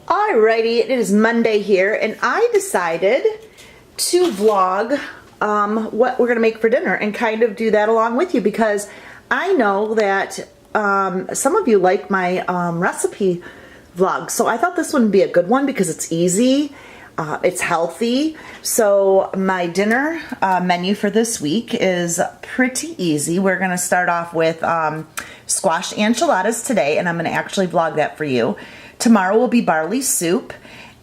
Alrighty, it is Monday here, and I decided to vlog what we're gonna make for dinner and kind of do that along with you, because I know that some of you like my recipe vlogs. So I thought this one would be a good one because it's easy, it's healthy. So my dinner menu for this week is pretty easy. We're gonna start off with squash enchiladas today, and I'm gonna actually vlog that for you. Tomorrow will be barley soup,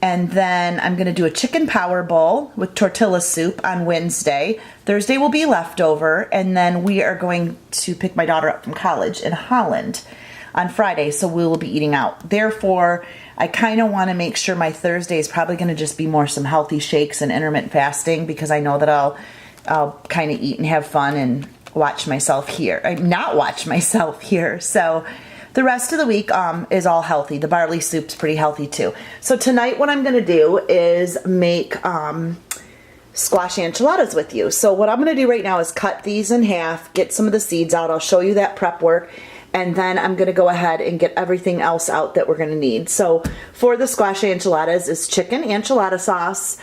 and then I'm gonna do a chicken power bowl with tortilla soup on Wednesday. Thursday will be leftover, and then we are going to pick my daughter up from college in Holland on Friday, so we will be eating out. Therefore, I kind of want to make sure my Thursday is probably going to just be more some healthy shakes and intermittent fasting, because I know that I'll kind of eat and have fun and watch myself here. Not watch myself here. So the rest of the week is all healthy. The barley soup's pretty healthy too. So tonight what I'm going to do is make squash enchiladas with you. So what I'm going to do right now is cut these in half, get some of the seeds out. I'll show you that prep work. And then I'm going to go ahead and get everything else out that we're going to need. So for the squash enchiladas is chicken enchilada sauce,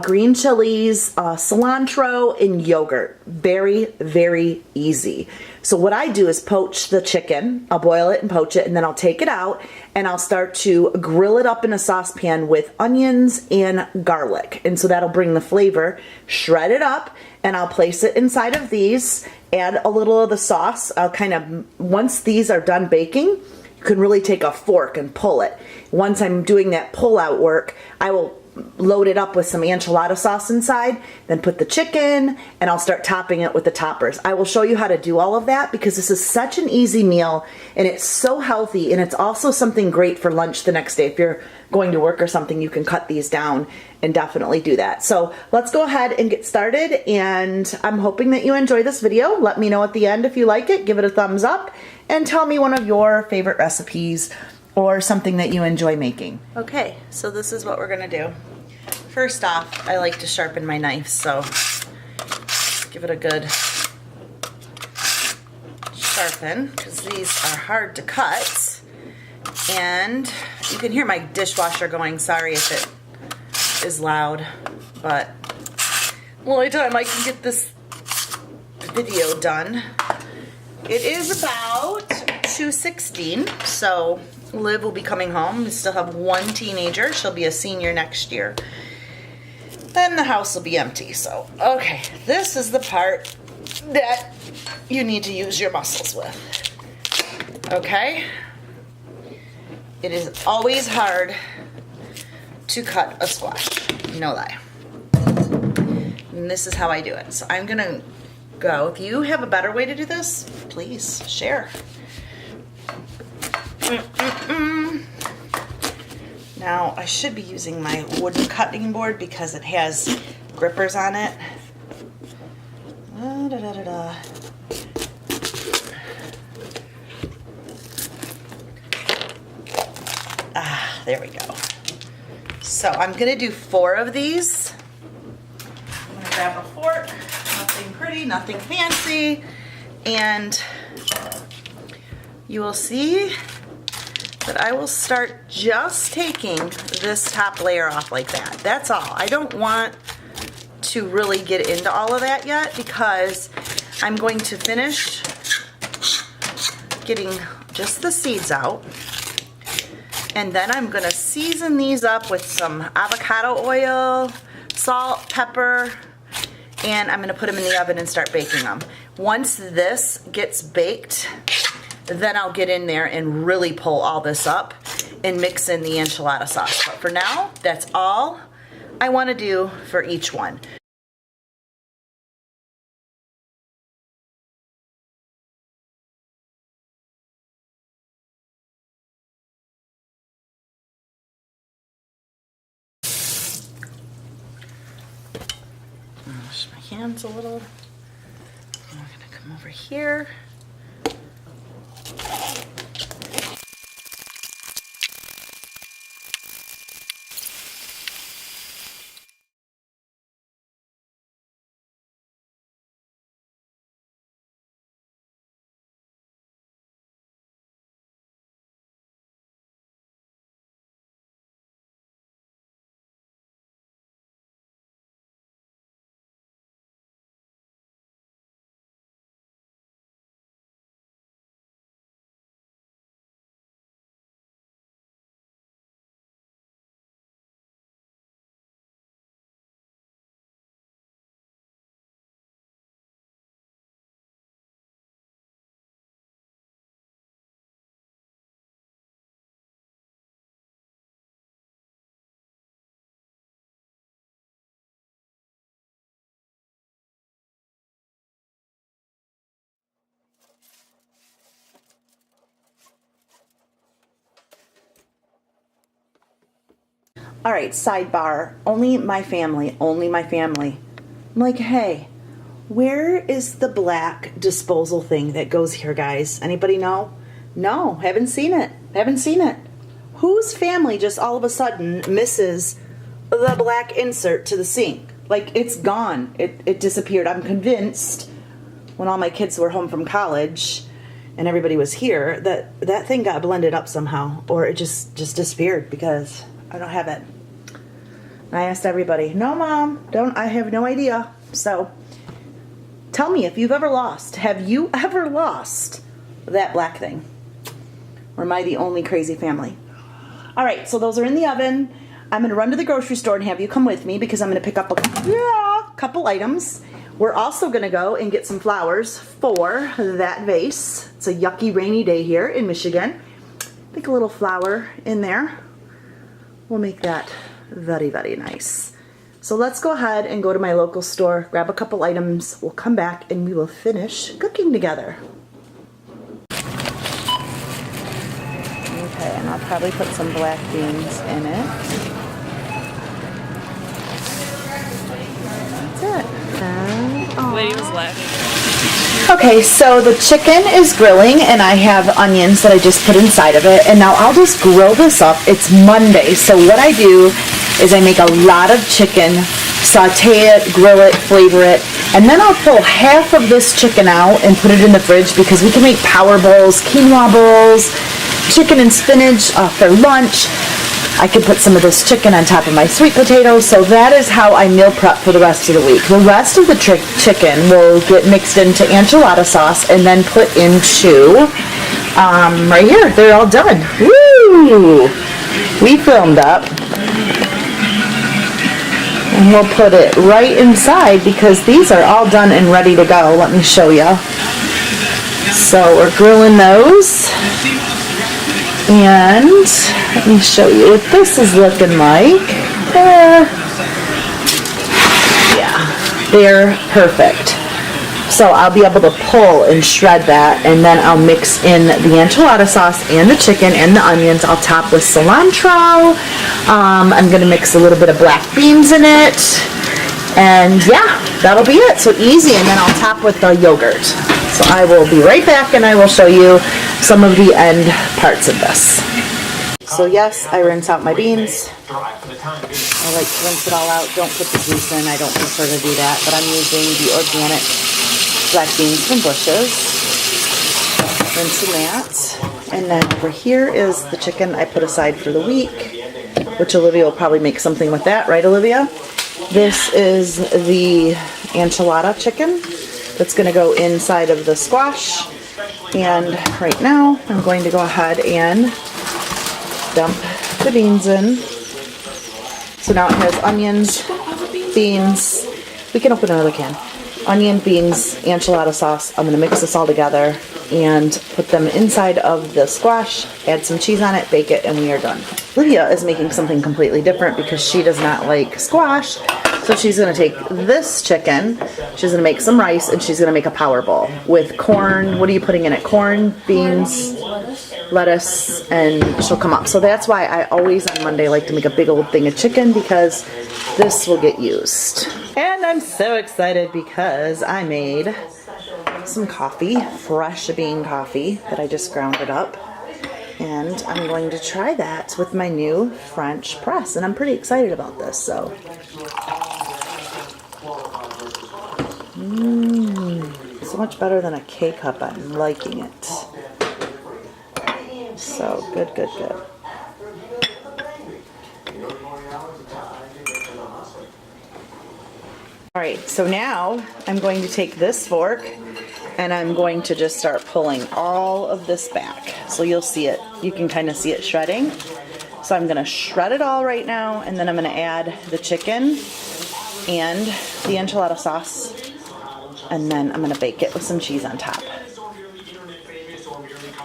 green chilies, cilantro, and yogurt. Very, very easy. So what I do is poach the chicken. I'll boil it and poach it, and then I'll take it out and I'll start to grill it up in a saucepan with onions and garlic. And so that'll bring the flavor. Shred it up, and I'll place it inside of these. Add a little of the sauce. I'll kind of, once these are done baking, you can really take a fork and pull it. Once I'm doing that pull out work, I will load it up with some enchilada sauce inside, then put the chicken, and I'll start topping it with the toppers. I will show you how to do all of that because this is such an easy meal, and it's so healthy, and it's also something great for lunch the next day. If you're going to work or something, you can cut these down and definitely do that. So let's go ahead and get started, and I'm hoping that you enjoy this video. Let me know at the end if you like it, give it a thumbs up, and tell me one of your favorite recipes or something that you enjoy making. Okay, so this is what we're gonna do. First off, I like to sharpen my knife, so give it a good sharpen, because these are hard to cut. And you can hear my dishwasher going. Sorry if it is loud, but the only time I can get this video done. It is about 2:16, so Liv will be coming home. We still have one teenager. She'll be a senior next year. Then the house will be empty. So, okay, this is the part that you need to use your muscles with. Okay? It is always hard to cut a squash. No lie. And this is how I do it. So I'm gonna go. If you have a better way to do this, please share. Now, I should be using my wooden cutting board because it has grippers on it. There we go. So I'm gonna do 4 of these. I'm gonna grab a fork, nothing pretty, nothing fancy, and you will see that I will start just taking this top layer off like that. That's all. I don't want to really get into all of that yet because I'm going to finish getting just the seeds out. And then I'm gonna season these up with some avocado oil, salt, pepper, and I'm gonna put them in the oven and start baking them. Once this gets baked, then I'll get in there and really pull all this up and mix in the enchilada sauce. But for now, that's all I want to do for each one. Wash my hands a little. I'm gonna come over here. All right, sidebar, only my family, only my family. I'm like, hey, where is the black disposal thing that goes here, guys? Anybody know? No, haven't seen it. Haven't seen it. Whose family just all of a sudden misses the black insert to the sink? Like, it's gone. It disappeared. I'm convinced when all my kids were home from college and everybody was here that that thing got blended up somehow, or it just disappeared because I don't have it. And I asked everybody, no, Mom, I have no idea. So tell me if you've ever lost. Have you ever lost that black thing? Or am I the only crazy family? All right, so those are in the oven. I'm going to run to the grocery store and have you come with me because I'm going to pick up a couple items. We're also going to go and get some flowers for that vase. It's a yucky rainy day here in Michigan. Pick a little flower in there. We'll make that very, very nice. So let's go ahead and go to my local store, grab a couple items. We'll come back and we will finish cooking together. Okay, and I'll probably put some black beans in it. That's it. Lady was laughing. Okay, so the chicken is grilling and I have onions that I just put inside of it, and now I'll just grill this up. It's Monday, so what I do is I make a lot of chicken, saute it, grill it, flavor it, and then I'll pull half of this chicken out and put it in the fridge because we can make power bowls, quinoa bowls, chicken and spinach for lunch. I can put some of this chicken on top of my sweet potatoes, so that is how I meal prep for the rest of the week. The rest of the chicken will get mixed into enchilada sauce and then put into, right here, they're all done. Woo! We filmed up. And we'll put it right inside because these are all done and ready to go. Let me show you. So we're grilling those. And let me show you what this is looking like. Yeah, they're perfect. So I'll be able to pull and shred that, and then I'll mix in the enchilada sauce and the chicken and the onions. I'll top with cilantro. I'm going to mix a little bit of black beans in it. And yeah, that'll be it. So easy, and then I'll top with the yogurt. So I will be right back and I will show you some of the end parts of this. So yes, I rinse out my beans. I like to rinse it all out. Don't put the juice in. I don't prefer to do that. But I'm using the organic black beans from Bush's. Rinsing that. And then over here is the chicken I put aside for the week, which Olivia will probably make something with that. Right, Olivia? This is the enchilada chicken that's going to go inside of the squash. And right now I'm going to go ahead and dump the beans in. So now it has onions, beans. We can open another can. Onion, beans, enchilada sauce. I'm going to mix this all together and put them inside of the squash, add some cheese on it, bake it, and we are done. Lydia is making something completely different because she does not like squash. So she's going to take this chicken, she's going to make some rice, and she's going to make a power bowl with corn. What are you putting in it? Corn, beans, lettuce, and she'll come up. So that's why I always on Monday like to make a big old thing of chicken, because this will get used. And I'm so excited because I made some coffee, fresh bean coffee that I just grounded up. And I'm going to try that with my new French press, and I'm pretty excited about this. So so much better than a K-cup. I'm liking it. So good, good, good. Alright, so now I'm going to take this fork and I'm going to just start pulling all of this back. So you'll see it. You can kind of see it shredding. So I'm going to shred it all right now, and then I'm going to add the chicken and the enchilada sauce, and then I'm going to bake it with some cheese on top.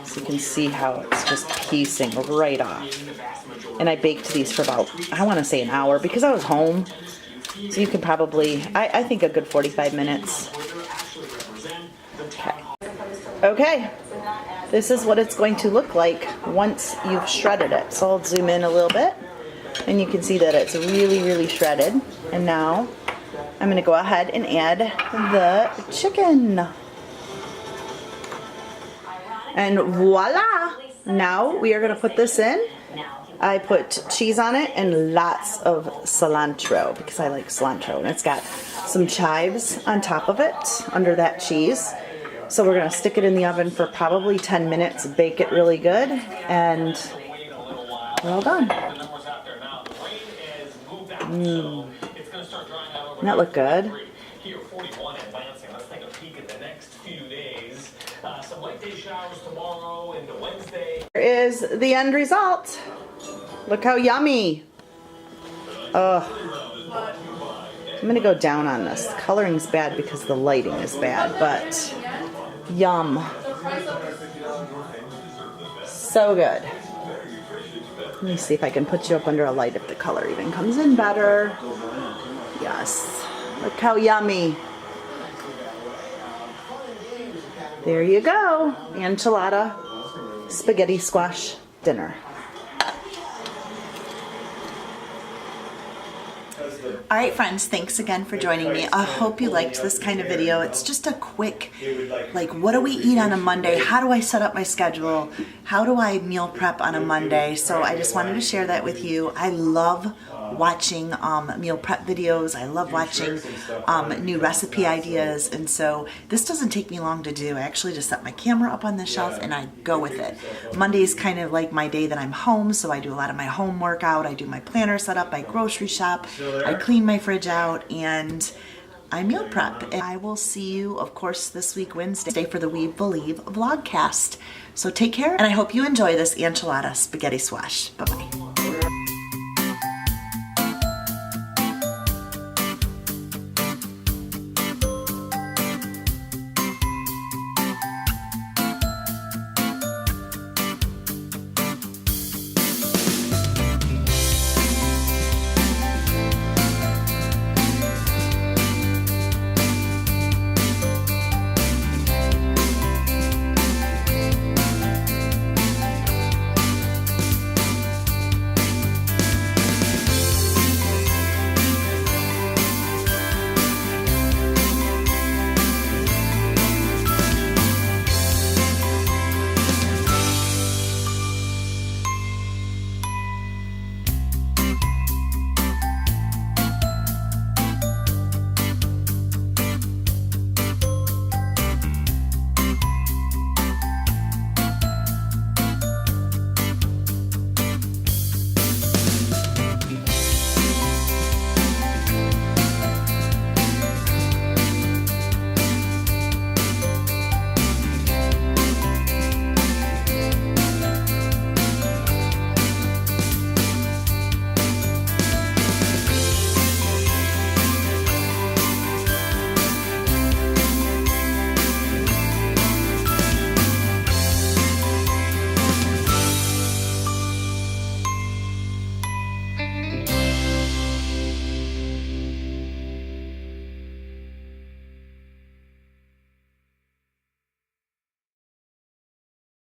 So you can see how it's just piecing right off. And I baked these for about, I want to say an hour, because I was home. So you can probably, I think a good 45 minutes. Okay. Okay. This is what it's going to look like once you've shredded it. So I'll zoom in a little bit. And you can see that it's really, really shredded. And now I'm gonna go ahead and add the chicken. And voila! Now we are gonna put this in. I put cheese on it and lots of cilantro because I like cilantro. And it's got some chives on top of it, under that cheese. So we're gonna stick it in the oven for probably 10 minutes, bake it really good, and we're all done. Doesn't that look good? Here is the end result. Look how yummy. Ugh. I'm gonna go down on this. The coloring's bad because the lighting is bad, but yum. So good. Let me see if I can put you up under a light if the color even comes in better. Yes. Look how yummy. There you go. Enchilada spaghetti squash dinner. Alright friends, thanks again for joining me. I hope you liked this kind of video. It's just a quick, like, what do we eat on a Monday? How do I set up my schedule? How do I meal prep on a Monday? So I just wanted to share that with you. I love watching meal prep videos. I love watching new recipe ideas, and so this doesn't take me long to do. I actually just set my camera up on the shelf and I go with it. Monday is kind of like my day that I'm home, so I do a lot of my home workout. I do my planner setup, I grocery shop, I clean my fridge out, and I meal prep. And I will see you, of course, this week Wednesday for the We Believe vlogcast. So take care, and I hope you enjoy this enchilada spaghetti squash. Bye-bye.